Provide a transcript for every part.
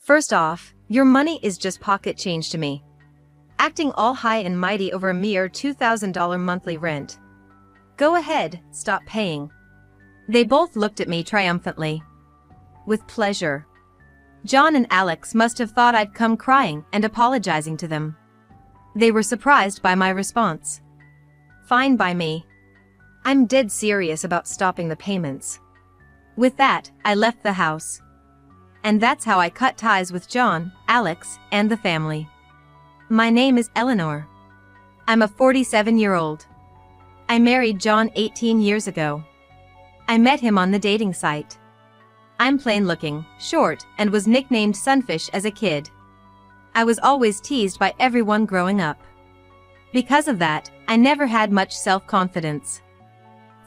First off, your money is just pocket change to me. Acting all high and mighty over a mere $2,000 monthly rent. Go ahead, stop paying. They both looked at me triumphantly. With pleasure. John and Alex must have thought I'd come crying and apologizing to them. They were surprised by my response. Fine by me. I'm dead serious about stopping the payments. With that, I left the house. And that's how I cut ties with John, Alex, and the family. My name is Eleanor. I'm a 47-year-old. I married John 18 years ago. I met him on the dating site. I'm plain looking, short, and was nicknamed Sunfish as a kid. I was always teased by everyone growing up. Because of that, I never had much self-confidence.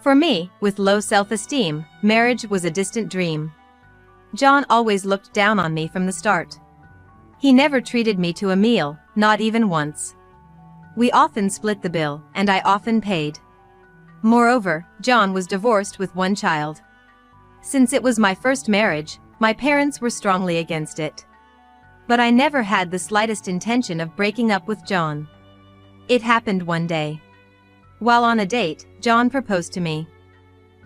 For me, with low self-esteem, marriage was a distant dream. John always looked down on me from the start. He never treated me to a meal, not even once. We often split the bill, and I often paid. Moreover, John was divorced with one child. Since it was my first marriage, my parents were strongly against it. But I never had the slightest intention of breaking up with John. It happened one day. While on a date, John proposed to me.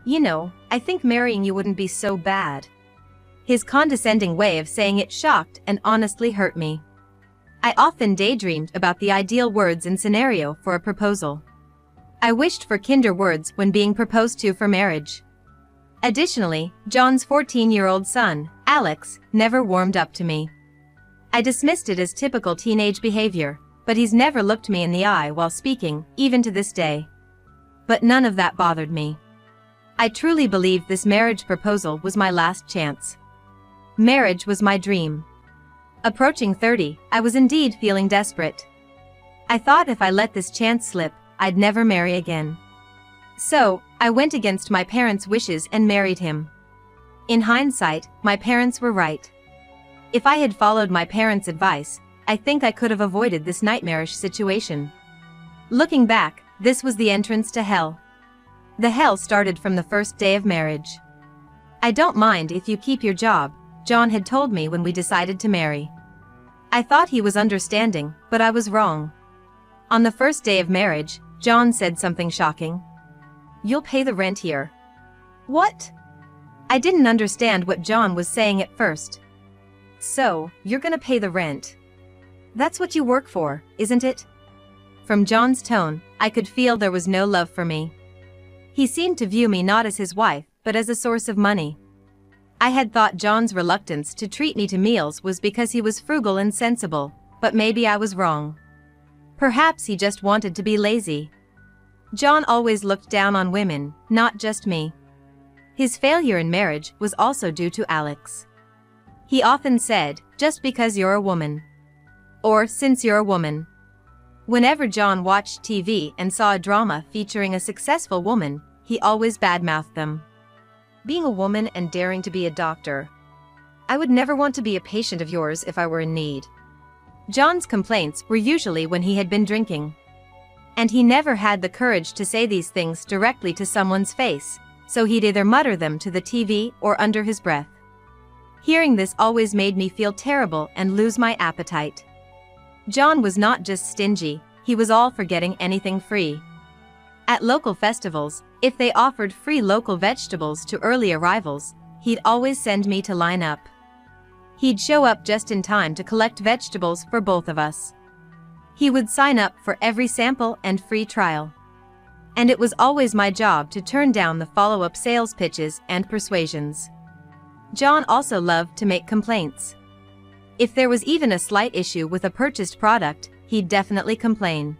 You know, I think marrying you wouldn't be so bad. His condescending way of saying it shocked and honestly hurt me. I often daydreamed about the ideal words and scenario for a proposal. I wished for kinder words when being proposed to for marriage. Additionally, John's 14-year-old son, Alex, never warmed up to me. I dismissed it as typical teenage behavior, but he's never looked me in the eye while speaking, even to this day. But none of that bothered me. I truly believed this marriage proposal was my last chance. Marriage was my dream. Approaching 30, I was indeed feeling desperate. I thought if I let this chance slip, I'd never marry again. So, I went against my parents' wishes and married him. In hindsight, my parents were right. If I had followed my parents' advice, I think I could have avoided this nightmarish situation. Looking back, this was the entrance to hell. The hell started from the first day of marriage. I don't mind if you keep your job, John had told me when we decided to marry. I thought he was understanding, but I was wrong. On the first day of marriage, John said something shocking. You'll pay the rent here. What? I didn't understand what John was saying at first. So, you're gonna pay the rent. That's what you work for, isn't it? From John's tone, I could feel there was no love for me. He seemed to view me not as his wife, but as a source of money. I had thought John's reluctance to treat me to meals was because he was frugal and sensible, but maybe I was wrong. Perhaps he just wanted to be lazy. John always looked down on women, not just me. His failure in marriage was also due to Alex. He often said, just because you're a woman. Or, since you're a woman. Whenever John watched TV and saw a drama featuring a successful woman, he always badmouthed them. Being a woman and daring to be a doctor. I would never want to be a patient of yours if I were in need. John's complaints were usually when he had been drinking. And he never had the courage to say these things directly to someone's face, so he'd either mutter them to the TV or under his breath. Hearing this always made me feel terrible and lose my appetite. John was not just stingy, he was all for getting anything free. At local festivals, if they offered free local vegetables to early arrivals, he'd always send me to line up. He'd show up just in time to collect vegetables for both of us. He would sign up for every sample and free trial. And it was always my job to turn down the follow-up sales pitches and persuasions. John also loved to make complaints. If there was even a slight issue with a purchased product, he'd definitely complain.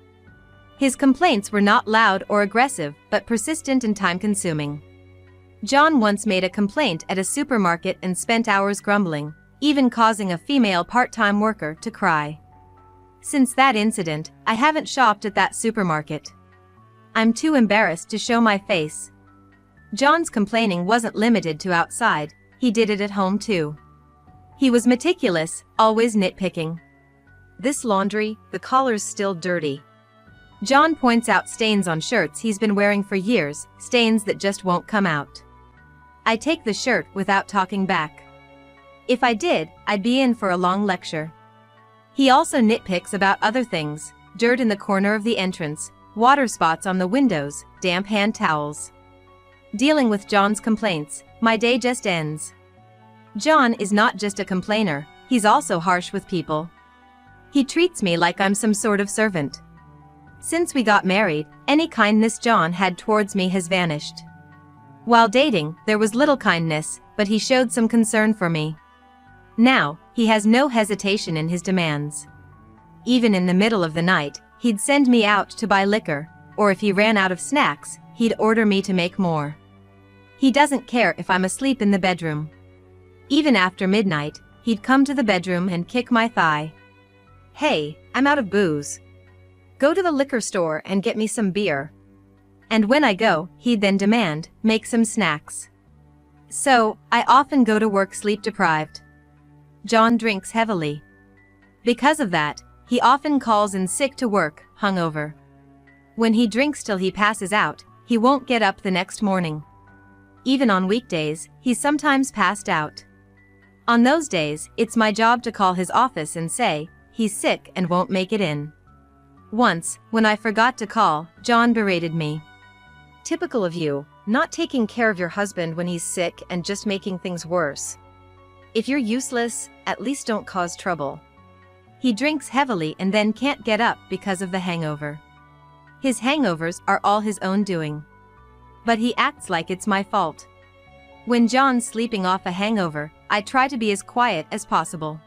His complaints were not loud or aggressive, but persistent and time-consuming. John once made a complaint at a supermarket and spent hours grumbling, even causing a female part-time worker to cry. Since that incident, I haven't shopped at that supermarket. I'm too embarrassed to show my face. John's complaining wasn't limited to outside, he did it at home too. He was meticulous, always nitpicking. This laundry, the collar's still dirty. John points out stains on shirts he's been wearing for years, stains that just won't come out. I take the shirt without talking back. If I did, I'd be in for a long lecture. He also nitpicks about other things: dirt in the corner of the entrance, water spots on the windows, damp hand towels. Dealing with John's complaints, my day just ends. John is not just a complainer, he's also harsh with people. He treats me like I'm some sort of servant. Since we got married, any kindness John had towards me has vanished. While dating, there was little kindness, but he showed some concern for me. Now, he has no hesitation in his demands. Even in the middle of the night, he'd send me out to buy liquor, or if he ran out of snacks, he'd order me to make more. He doesn't care if I'm asleep in the bedroom. Even after midnight, he'd come to the bedroom and kick my thigh. "Hey, I'm out of booze. Go to the liquor store and get me some beer." And when I go, he'd then demand, "Make some snacks." So, I often go to work sleep-deprived. John drinks heavily. Because of that, he often calls in sick to work, hungover. When he drinks till he passes out, he won't get up the next morning. Even on weekdays, he's sometimes passed out. On those days, it's my job to call his office and say, he's sick and won't make it in. Once, when I forgot to call, John berated me. "Typical of you, not taking care of your husband when he's sick and just making things worse. If you're useless, at least don't cause trouble." He drinks heavily and then can't get up because of the hangover. His hangovers are all his own doing. But he acts like it's my fault. When John's sleeping off a hangover, I try to be as quiet as possible.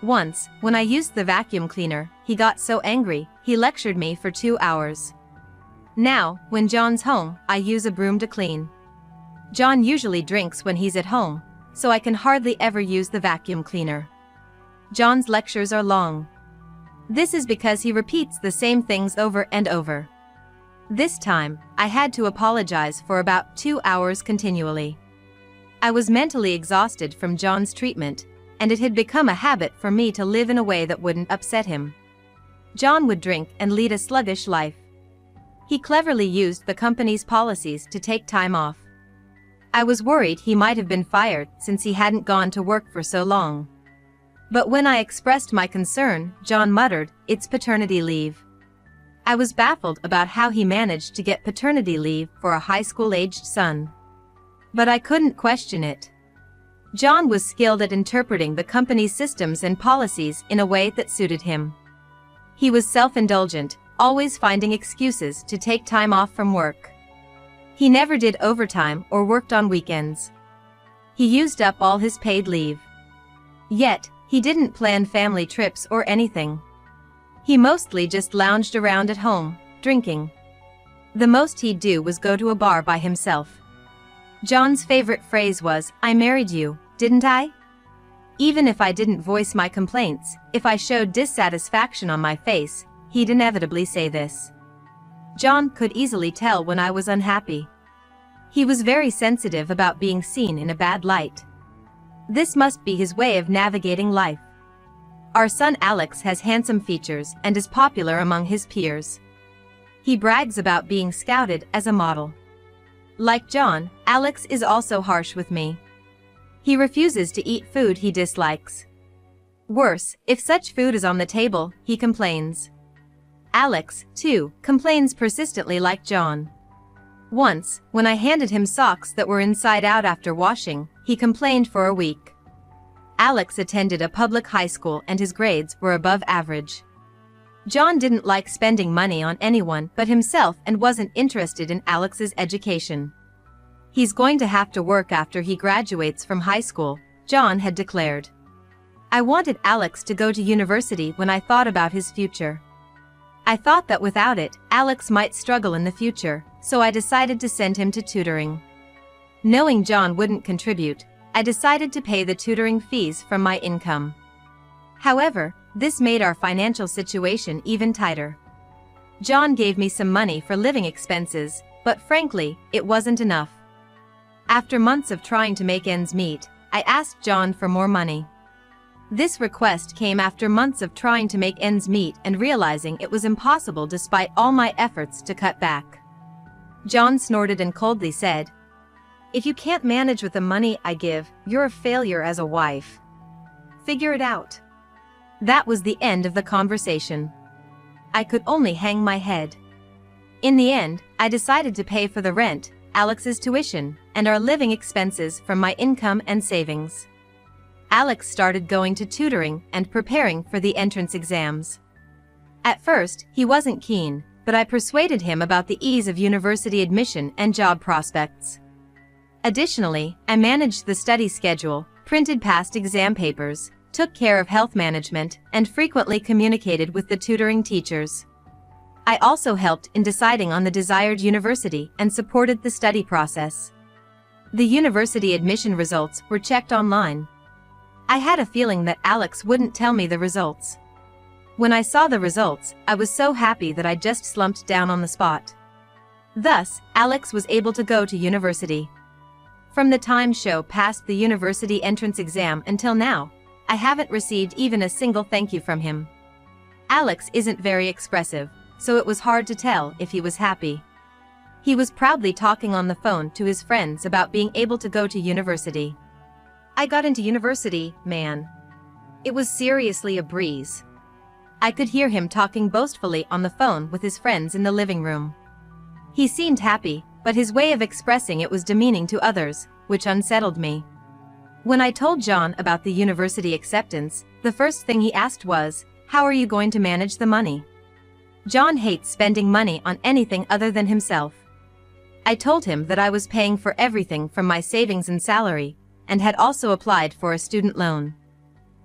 Once, when I used the vacuum cleaner, he got so angry, he lectured me for 2 hours. Now, when John's home, I use a broom to clean. John usually drinks when he's at home, so I can hardly ever use the vacuum cleaner. John's lectures are long. This is because he repeats the same things over and over. This time, I had to apologize for about 2 hours continually. I was mentally exhausted from John's treatment, and it had become a habit for me to live in a way that wouldn't upset him. John would drink and lead a sluggish life. He cleverly used the company's policies to take time off. I was worried he might have been fired since he hadn't gone to work for so long. But when I expressed my concern, John muttered, "It's paternity leave." I was baffled about how he managed to get paternity leave for a high school-aged son. But I couldn't question it. John was skilled at interpreting the company's systems and policies in a way that suited him. He was self-indulgent, always finding excuses to take time off from work. He never did overtime or worked on weekends. He used up all his paid leave. Yet, he didn't plan family trips or anything. He mostly just lounged around at home, drinking. The most he'd do was go to a bar by himself. John's favorite phrase was, "I married you, didn't I?" Even if I didn't voice my complaints, if I showed dissatisfaction on my face, he'd inevitably say this. John could easily tell when I was unhappy. He was very sensitive about being seen in a bad light. This must be his way of navigating life. Our son Alex has handsome features and is popular among his peers. He brags about being scouted as a model. Like John, Alex is also harsh with me. He refuses to eat food he dislikes. Worse, if such food is on the table, he complains. Alex, too, complains persistently like John. Once, when I handed him socks that were inside out after washing, he complained for a week. Alex attended a public high school and his grades were above average. John didn't like spending money on anyone but himself and wasn't interested in Alex's education. He's going to have to work after he graduates from high school, John had declared. I wanted Alex to go to university when I thought about his future. I thought that without it, Alex might struggle in the future, so I decided to send him to tutoring. Knowing John wouldn't contribute, I decided to pay the tutoring fees from my income. However, this made our financial situation even tighter. John gave me some money for living expenses, but frankly, it wasn't enough. After months of trying to make ends meet, I asked John for more money. This request came after months of trying to make ends meet and realizing it was impossible despite all my efforts to cut back. John snorted and coldly said, If you can't manage with the money I give, you're a failure as a wife. Figure it out. That was the end of the conversation. I could only hang my head. In the end, I decided to pay for the rent, Alex's tuition, and our living expenses from my income and savings. Alex started going to tutoring and preparing for the entrance exams. At first, he wasn't keen, but I persuaded him about the ease of university admission and job prospects. Additionally, I managed the study schedule, printed past exam papers, took care of health management, and frequently communicated with the tutoring teachers. I also helped in deciding on the desired university and supported the study process. The university admission results were checked online. I had a feeling that Alex wouldn't tell me the results. When I saw the results, I was so happy that I just slumped down on the spot. Thus, Alex was able to go to university. From the time Show passed the university entrance exam until now, I haven't received even a single thank you from him. Alex isn't very expressive, so it was hard to tell if he was happy. He was proudly talking on the phone to his friends about being able to go to university. I got into university, man. It was seriously a breeze. I could hear him talking boastfully on the phone with his friends in the living room. He seemed happy, but his way of expressing it was demeaning to others, which unsettled me. When I told John about the university acceptance, the first thing he asked was, "How are you going to manage the money?" John hates spending money on anything other than himself. I told him that I was paying for everything from my savings and salary, and had also applied for a student loan.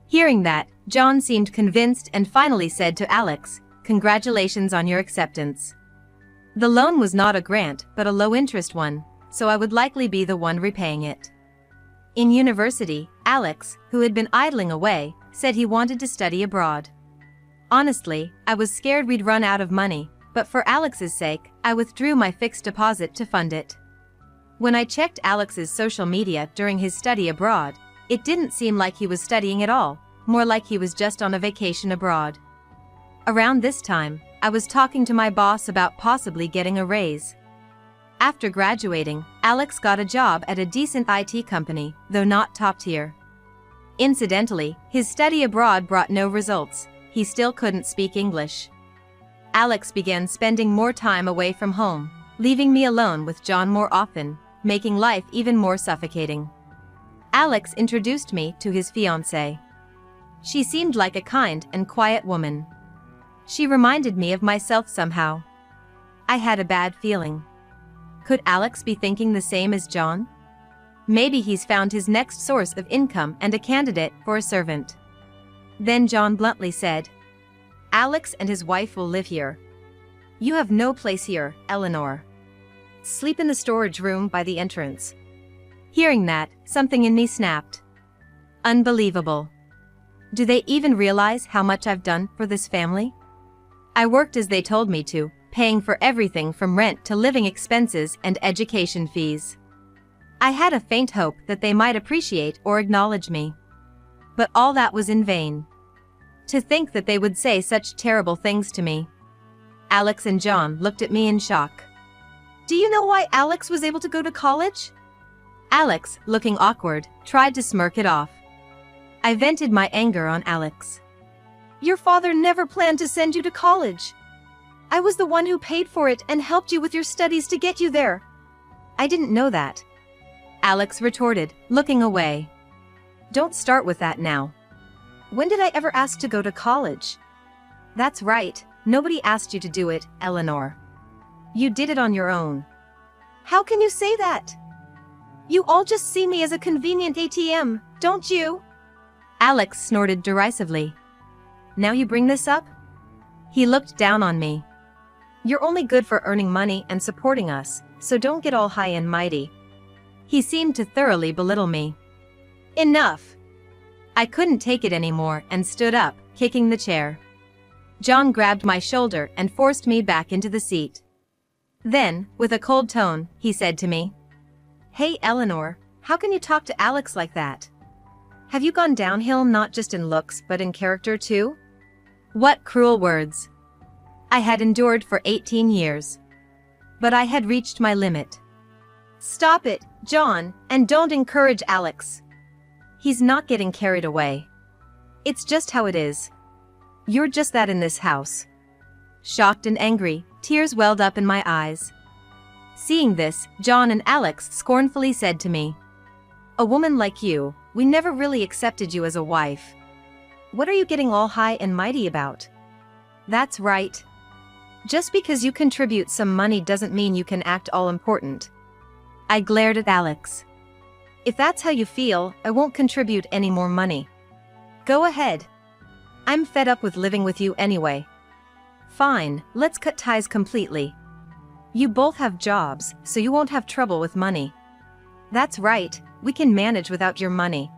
Hearing that, John seemed convinced and finally said to Alex, "Congratulations on your acceptance." The loan was not a grant but a low-interest one, so I would likely be the one repaying it. In university, Alex, who had been idling away, said he wanted to study abroad. Honestly, I was scared we'd run out of money, but for Alex's sake, I withdrew my fixed deposit to fund it. When I checked Alex's social media during his study abroad, it didn't seem like he was studying at all, more like he was just on a vacation abroad. Around this time, I was talking to my boss about possibly getting a raise. After graduating, Alex got a job at a decent IT company, though not top tier. Incidentally, his study abroad brought no results. He still couldn't speak English. Alex began spending more time away from home, leaving me alone with John more often, making life even more suffocating. Alex introduced me to his fiancée. She seemed like a kind and quiet woman. She reminded me of myself somehow. I had a bad feeling. Could Alex be thinking the same as John? Maybe he's found his next source of income and a candidate for a servant. Then John bluntly said, "Alex and his wife will live here. You have no place here, Eleanor. Sleep in the storage room by the entrance." Hearing that, something in me snapped. Unbelievable. Do they even realize how much I've done for this family? I worked as they told me to, paying for everything from rent to living expenses and education fees. I had a faint hope that they might appreciate or acknowledge me. But all that was in vain. To think that they would say such terrible things to me. Alex and John looked at me in shock. "Do you know why Alex was able to go to college?" Alex, looking awkward, tried to smirk it off. I vented my anger on Alex. "Your father never planned to send you to college. I was the one who paid for it and helped you with your studies to get you there." "I didn't know that," Alex retorted, looking away. "Don't start with that now. When did I ever ask to go to college?" "That's right, nobody asked you to do it, Eleanor. You did it on your own." "How can you say that? You all just see me as a convenient ATM, don't you?" Alex snorted derisively. "Now you bring this up?" He looked down on me. "You're only good for earning money and supporting us, so don't get all high and mighty." He seemed to thoroughly belittle me. "Enough." I couldn't take it anymore and stood up, kicking the chair. John grabbed my shoulder and forced me back into the seat. Then, with a cold tone, he said to me, "Hey Eleanor, how can you talk to Alex like that? Have you gone downhill not just in looks but in character too?" What cruel words. I had endured for 18 years. But I had reached my limit. Stop it, John, and don't encourage Alex. He's not getting carried away. It's just how it is. You're just that in this house. Shocked and angry, tears welled up in my eyes. Seeing this, John and Alex scornfully said to me, "A woman like you, we never really accepted you as a wife. What are you getting all high and mighty about?" That's right. Just because you contribute some money doesn't mean you can act all important. I glared at Alex. If that's how you feel, I won't contribute any more money. Go ahead. I'm fed up with living with you anyway. Fine, let's cut ties completely. You both have jobs, so you won't have trouble with money. That's right, we can manage without your money.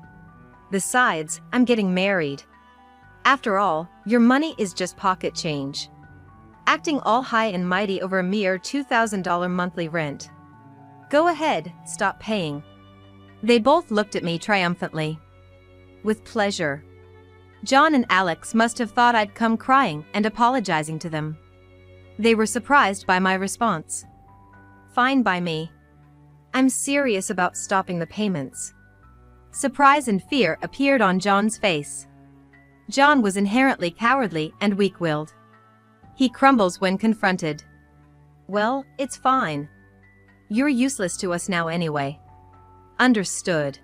Besides, I'm getting married. After all, your money is just pocket change. Acting all high and mighty over a mere $2,000 monthly rent. Go ahead, stop paying. They both looked at me triumphantly. With pleasure. John and Alex must have thought I'd come crying and apologizing to them. They were surprised by my response. Fine by me. I'm serious about stopping the payments. Surprise and fear appeared on John's face. John was inherently cowardly and weak-willed. He crumbles when confronted. Well, it's fine. You're useless to us now anyway. Understood.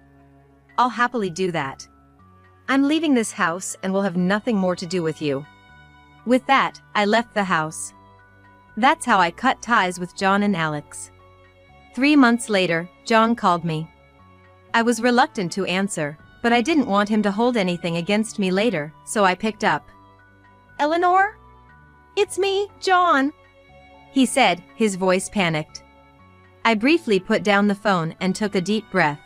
I'll happily do that. I'm leaving this house and will have nothing more to do with you. With that, I left the house. That's how I cut ties with John and Alex. 3 months later, John called me. I was reluctant to answer, but I didn't want him to hold anything against me later, so I picked up. "Eleanor? It's me, John," he said, his voice panicked. I briefly put down the phone and took a deep breath.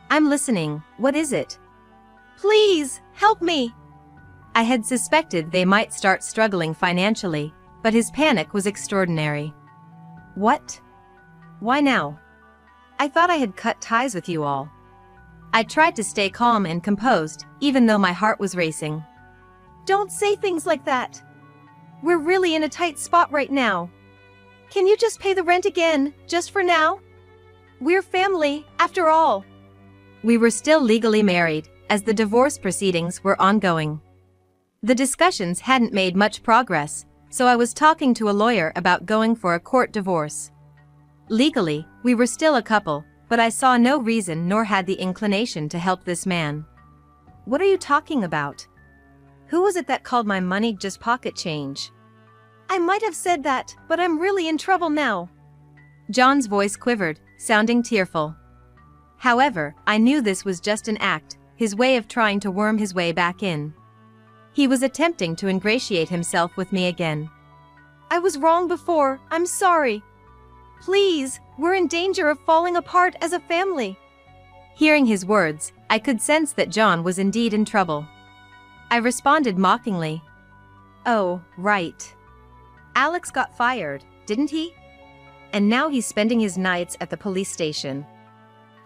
"I'm listening, what is it?" "Please, help me." I had suspected they might start struggling financially, but his panic was extraordinary. "What? Why now? I thought I had cut ties with you all." I tried to stay calm and composed, even though my heart was racing. "Don't say things like that. We're really in a tight spot right now. Can you just pay the rent again, just for now? We're family, after all." We were still legally married, as the divorce proceedings were ongoing. The discussions hadn't made much progress, so I was talking to a lawyer about going for a court divorce. Legally, we were still a couple, but I saw no reason nor had the inclination to help this man. "What are you talking about? Who was it that called my money just pocket change?" "I might have said that, but I'm really in trouble now." John's voice quivered, sounding tearful. However, I knew this was just an act, his way of trying to worm his way back in. He was attempting to ingratiate himself with me again. "I was wrong before, I'm sorry. Please, we're in danger of falling apart as a family." Hearing his words, I could sense that John was indeed in trouble. I responded mockingly. "Oh, right. Alex got fired, didn't he? And now he's spending his nights at the police station."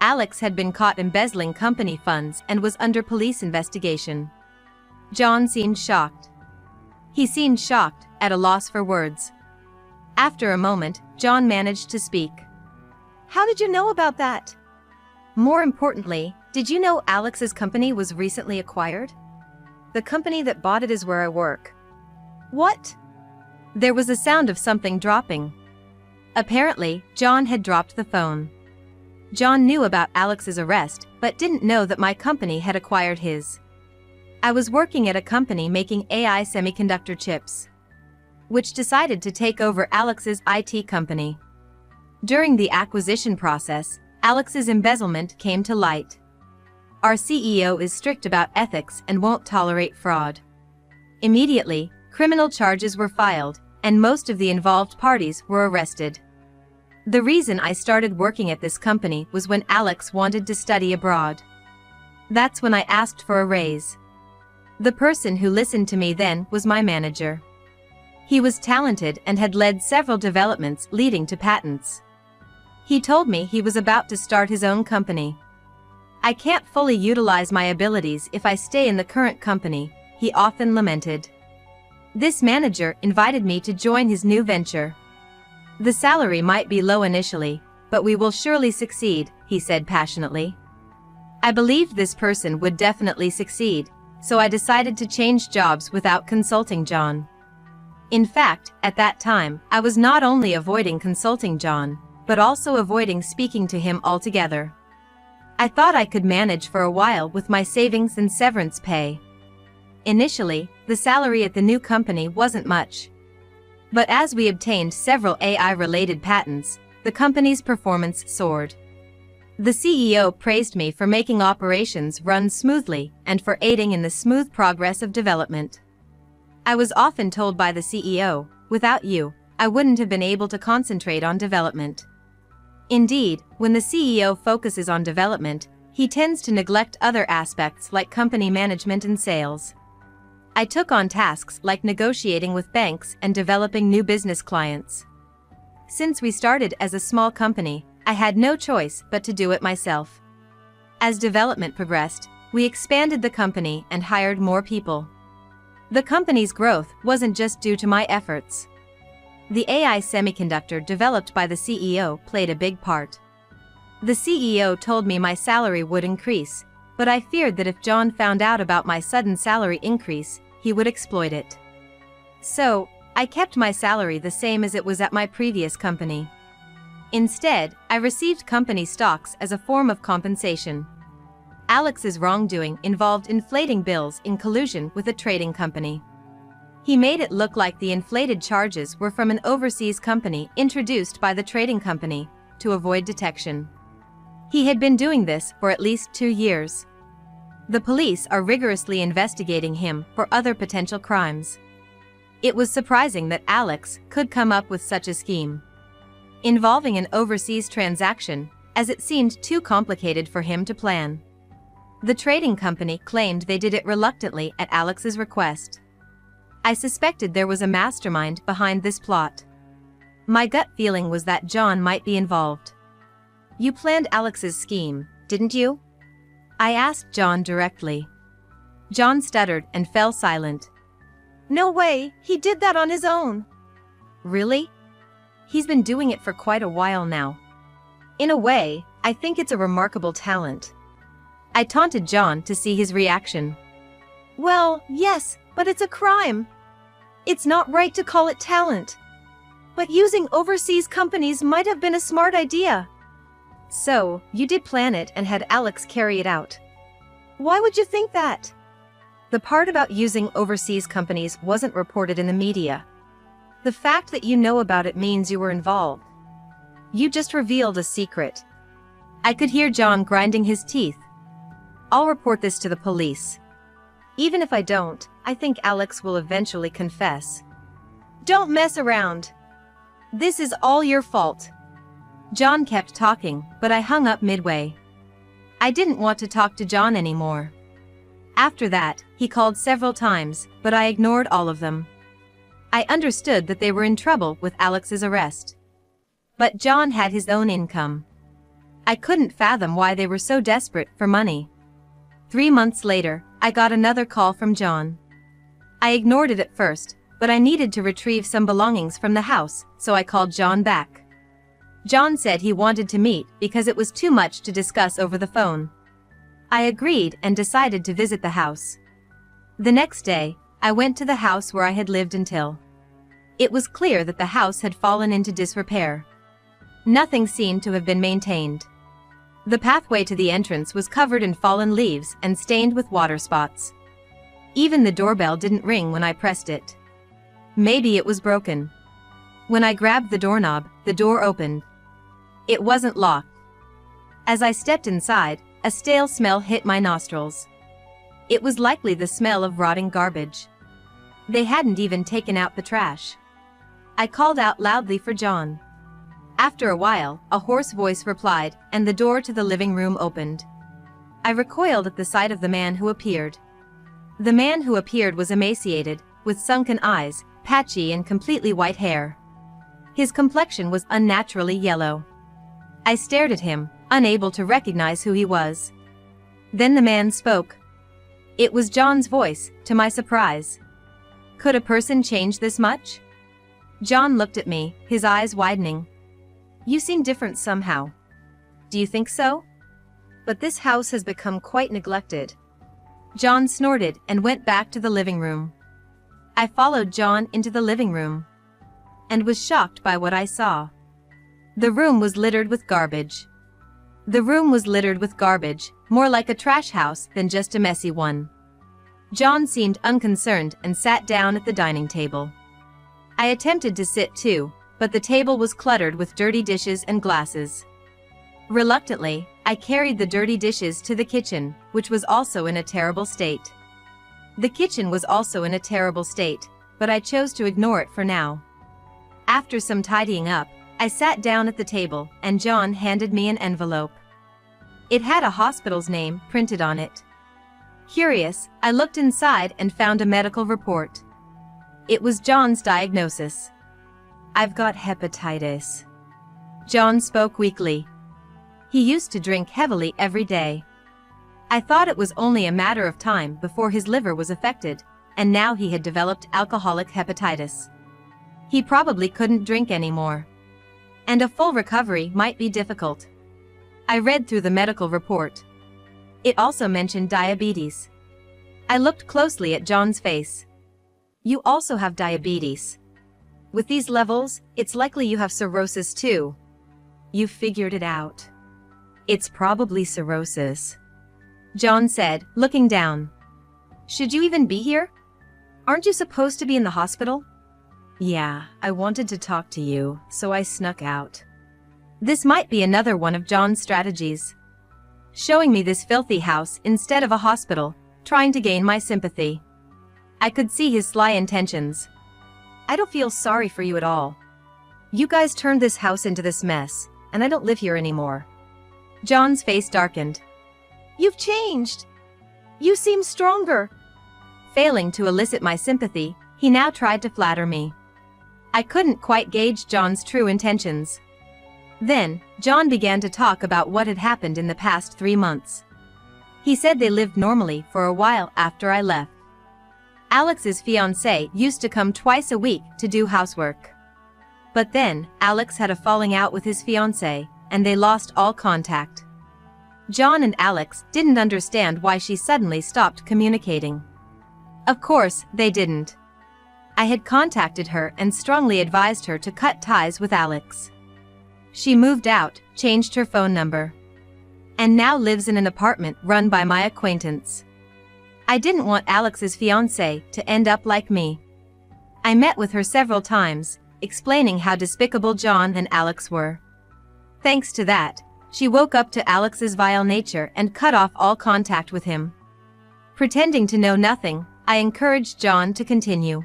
Alex had been caught embezzling company funds and was under police investigation. John seemed shocked. He seemed shocked, at a loss for words. After a moment, John managed to speak. "How did you know about that? More importantly, did you know Alex's company was recently acquired? The company that bought it is where I work." "What?" There was a sound of something dropping. Apparently, John had dropped the phone. John knew about Alex's arrest, but didn't know that my company had acquired his. I was working at a company making AI semiconductor chips, which decided to take over Alex's IT company. During the acquisition process, Alex's embezzlement came to light. Our CEO is strict about ethics and won't tolerate fraud. Immediately, criminal charges were filed, and most of the involved parties were arrested. The reason I started working at this company was when Alex wanted to study abroad. That's when I asked for a raise. The person who listened to me then was my manager. He was talented and had led several developments leading to patents. He told me he was about to start his own company. "I can't fully utilize my abilities if I stay in the current company," he often lamented. This manager invited me to join his new venture. The salary might be low initially, but we will surely succeed," he said passionately. I believed this person would definitely succeed, so I decided to change jobs without consulting John. In fact, at that time, I was not only avoiding consulting John, but also avoiding speaking to him altogether. I thought I could manage for a while with my savings and severance pay. Initially, the salary at the new company wasn't much. But as we obtained several AI-related patents, the company's performance soared. The CEO praised me for making operations run smoothly and for aiding in the smooth progress of development. I was often told by the CEO, "Without you, I wouldn't have been able to concentrate on development." Indeed, when the CEO focuses on development, he tends to neglect other aspects like company management and sales. I took on tasks like negotiating with banks and developing new business clients. Since we started as a small company, I had no choice but to do it myself. As development progressed, we expanded the company and hired more people. The company's growth wasn't just due to my efforts. The AI semiconductor developed by the CEO played a big part. The CEO told me my salary would increase, but I feared that if John found out about my sudden salary increase, he would exploit it. So, I kept my salary the same as it was at my previous company. Instead, I received company stocks as a form of compensation. Alex's wrongdoing involved inflating bills in collusion with a trading company. He made it look like the inflated charges were from an overseas company introduced by the trading company to avoid detection. He had been doing this for at least 2 years. The police are rigorously investigating him for other potential crimes. It was surprising that Alex could come up with such a scheme involving an overseas transaction, as it seemed too complicated for him to plan. The trading company claimed they did it reluctantly at Alex's request. I suspected there was a mastermind behind this plot. My gut feeling was that John might be involved. "You planned Alex's scheme, didn't you?" I asked John directly. John stuttered and fell silent. "No way, he did that on his own." "Really? He's been doing it for quite a while now. In a way, I think it's a remarkable talent." I taunted John to see his reaction. "Well, yes, but it's a crime. It's not right to call it talent. But using overseas companies might have been a smart idea." "So, you did plan it and had Alex carry it out." "Why would you think that?" "The part about using overseas companies wasn't reported in the media. The fact that you know about it means you were involved. You just revealed a secret." I could hear John grinding his teeth. "I'll report this to the police. Even if I don't, I think Alex will eventually confess." "Don't mess around. This is all your fault." John kept talking, but I hung up midway. I didn't want to talk to John anymore. After that, he called several times, but I ignored all of them. I understood that they were in trouble with Alex's arrest. But John had his own income. I couldn't fathom why they were so desperate for money. 3 months later, I got another call from John. I ignored it at first, but I needed to retrieve some belongings from the house, so I called John back. John said he wanted to meet because it was too much to discuss over the phone. I agreed and decided to visit the house. The next day, I went to the house where I had lived until. It was clear that the house had fallen into disrepair. Nothing seemed to have been maintained. The pathway to the entrance was covered in fallen leaves and stained with water spots. Even the doorbell didn't ring when I pressed it. Maybe it was broken. When I grabbed the doorknob, the door opened. It wasn't locked. As I stepped inside, a stale smell hit my nostrils. It was likely the smell of rotting garbage. They hadn't even taken out the trash. I called out loudly for John. After a while, a hoarse voice replied, and the door to the living room opened. I recoiled at the sight of the man who appeared. The man who appeared was emaciated, with sunken eyes, patchy and completely white hair. His complexion was unnaturally yellow. I stared at him, unable to recognize who he was. Then the man spoke. It was John's voice, to my surprise. Could a person change this much? John looked at me, his eyes widening. You seem different somehow. Do you think so? But this house has become quite neglected. John snorted and went back to the living room. I followed John into the living room and was shocked by what I saw. The room was littered with garbage. The room was littered with garbage, more like a trash house than just a messy one. John seemed unconcerned and sat down at the dining table. I attempted to sit too, but the table was cluttered with dirty dishes and glasses. Reluctantly, I carried the dirty dishes to the kitchen, which was also in a terrible state. The kitchen was also in a terrible state, but I chose to ignore it for now. After some tidying up, I sat down at the table and John handed me an envelope. It had a hospital's name printed on it. Curious, I looked inside and found a medical report. It was John's diagnosis. I've got hepatitis. John spoke weakly. He used to drink heavily every day. I thought it was only a matter of time before his liver was affected, and now he had developed alcoholic hepatitis. He probably couldn't drink anymore. And a full recovery might be difficult. I read through the medical report. It also mentioned diabetes. I looked closely at John's face. You also have diabetes. With these levels, it's likely you have cirrhosis too. You figured it out. It's probably cirrhosis. John said, looking down. Should you even be here? Aren't you supposed to be in the hospital? Yeah, I wanted to talk to you, so I snuck out. This might be another one of John's strategies. Showing me this filthy house instead of a hospital, trying to gain my sympathy. I could see his sly intentions. I don't feel sorry for you at all. You guys turned this house into this mess, and I don't live here anymore. John's face darkened. You've changed. You seem stronger. Failing to elicit my sympathy, he now tried to flatter me. I couldn't quite gauge John's true intentions. Then, John began to talk about what had happened in the past 3 months. He said they lived normally for a while after I left. Alex's fiancée used to come twice a week to do housework. But then, Alex had a falling out with his fiancée, and they lost all contact. John and Alex didn't understand why she suddenly stopped communicating. Of course, they didn't. I had contacted her and strongly advised her to cut ties with Alex. She moved out, changed her phone number, and now lives in an apartment run by my acquaintance. I didn't want Alex's fiancé to end up like me. I met with her several times, explaining how despicable John and Alex were. Thanks to that, she woke up to Alex's vile nature and cut off all contact with him. Pretending to know nothing, I encouraged John to continue.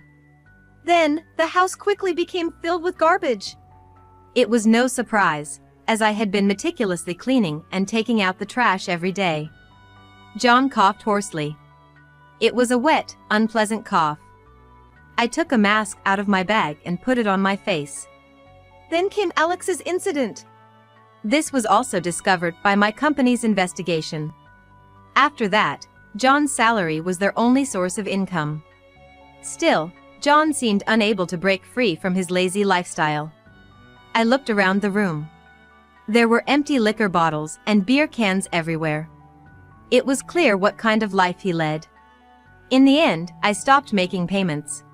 Then, the house quickly became filled with garbage. It was no surprise, as I had been meticulously cleaning and taking out the trash every day. John coughed hoarsely. It was a wet, unpleasant cough. I took a mask out of my bag and put it on my face. Then came Alex's incident. This was also discovered by my company's investigation. After that, John's salary was their only source of income. Still, John seemed unable to break free from his lazy lifestyle. I looked around the room. There were empty liquor bottles and beer cans everywhere. It was clear what kind of life he led. In the end, I stopped making payments.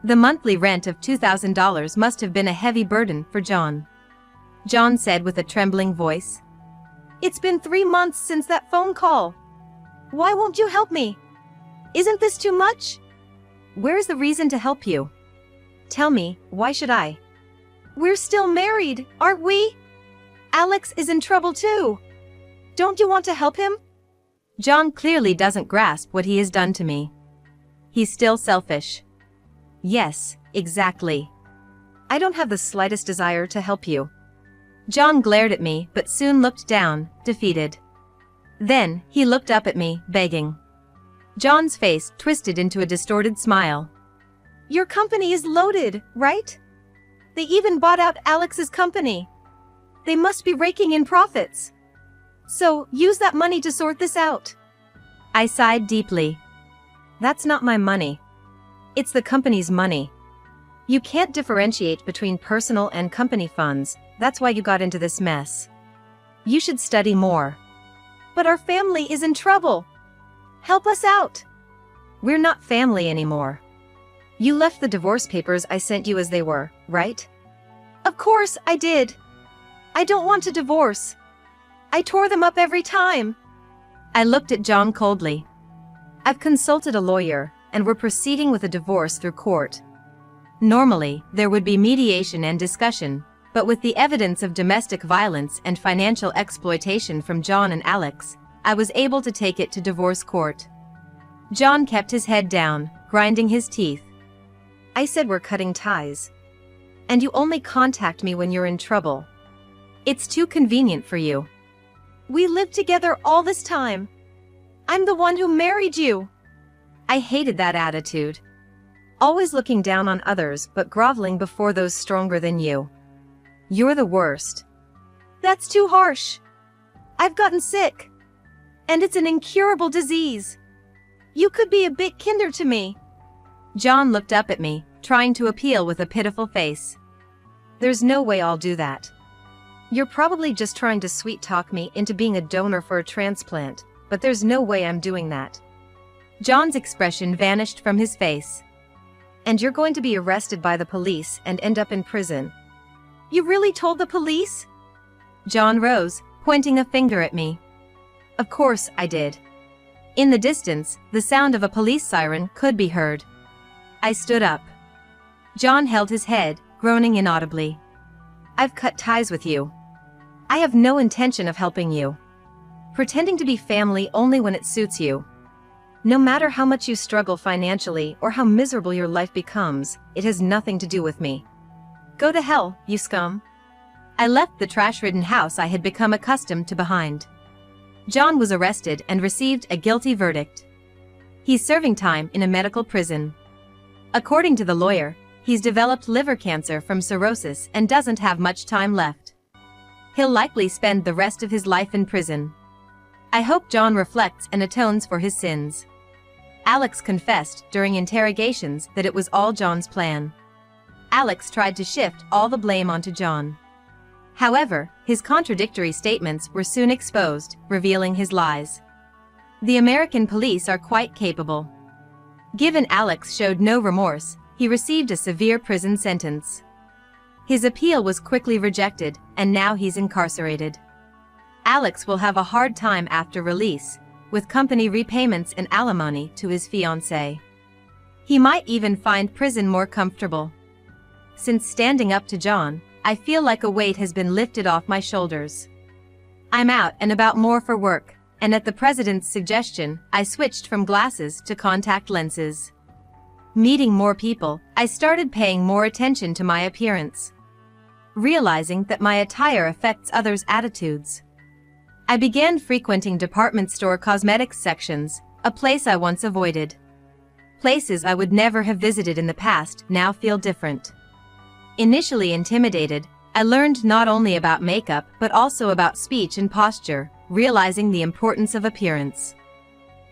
The monthly rent of $2,000 must have been a heavy burden for John. John said with a trembling voice. It's been 3 months since that phone call. Why won't you help me? Isn't this too much? Where's the reason to help you? Tell me, why should I? We're still married, aren't we? Alex is in trouble too. Don't you want to help him? John clearly doesn't grasp what he has done to me. He's still selfish. Yes, exactly. I don't have the slightest desire to help you. John glared at me but soon looked down, defeated. Then, he looked up at me, begging. John's face twisted into a distorted smile. Your company is loaded, right? They even bought out Alex's company. They must be raking in profits. So, use that money to sort this out. I sighed deeply. That's not my money. It's the company's money. You can't differentiate between personal and company funds, that's why you got into this mess. You should study more. But our family is in trouble. Help us out. We're not family anymore. You left the divorce papers I sent you as they were, right? Of course I did. I don't want a divorce. I tore them up every time. I looked at John coldly. I've consulted a lawyer, and we're proceeding with a divorce through court. Normally, there would be mediation and discussion, but with the evidence of domestic violence and financial exploitation from John and Alex, I was able to take it to divorce court. John kept his head down, grinding his teeth. I said we're cutting ties. And you only contact me when you're in trouble. It's too convenient for you. We lived together all this time. I'm the one who married you. I hated that attitude. Always looking down on others but groveling before those stronger than you. You're the worst. That's too harsh. I've gotten sick. And it's an incurable disease. You could be a bit kinder to me. John looked up at me, trying to appeal with a pitiful face. There's no way I'll do that. You're probably just trying to sweet-talk me into being a donor for a transplant, but there's no way I'm doing that. John's expression vanished from his face. And you're going to be arrested by the police and end up in prison. You really told the police? John rose, pointing a finger at me. Of course I did. In the distance, the sound of a police siren could be heard. I stood up. John held his head, groaning inaudibly. I've cut ties with you. I have no intention of helping you. Pretending to be family only when it suits you. No matter how much you struggle financially or how miserable your life becomes, it has nothing to do with me. Go to hell, you scum. I left the trash-ridden house I had become accustomed to behind. John was arrested and received a guilty verdict. He's serving time in a medical prison. According to the lawyer, he's developed liver cancer from cirrhosis and doesn't have much time left. He'll likely spend the rest of his life in prison. I hope John reflects and atones for his sins. Alex confessed during interrogations that it was all John's plan. Alex tried to shift all the blame onto John. However, his contradictory statements were soon exposed, revealing his lies. The American police are quite capable. Given Alex showed no remorse, he received a severe prison sentence. His appeal was quickly rejected, and now he's incarcerated. Alex will have a hard time after release, with company repayments and alimony to his fiancée. He might even find prison more comfortable. Since standing up to John, I feel like a weight has been lifted off my shoulders. I'm out and about more for work, and at the president's suggestion, I switched from glasses to contact lenses. Meeting more people, I started paying more attention to my appearance. Realizing that my attire affects others' attitudes. I began frequenting department store cosmetics sections, a place I once avoided. Places I would never have visited in the past now feel different. Initially intimidated, I learned not only about makeup but also about speech and posture, realizing the importance of appearance.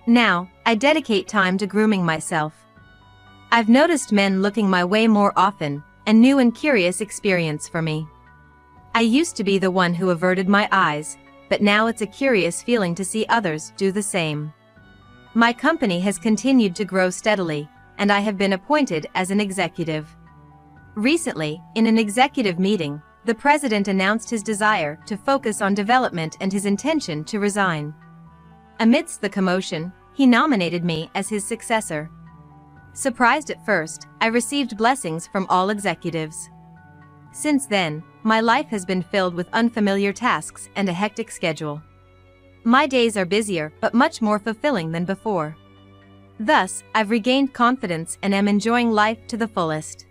Now, I dedicate time to grooming myself. I've noticed men looking my way more often, a new and curious experience for me. I used to be the one who averted my eyes, but now it's a curious feeling to see others do the same. My company has continued to grow steadily, and I have been appointed as an executive. Recently, in an executive meeting, the president announced his desire to focus on development and his intention to resign. Amidst the commotion, he nominated me as his successor. Surprised at first, I received blessings from all executives. Since then, my life has been filled with unfamiliar tasks and a hectic schedule. My days are busier but much more fulfilling than before. Thus, I've regained confidence and am enjoying life to the fullest.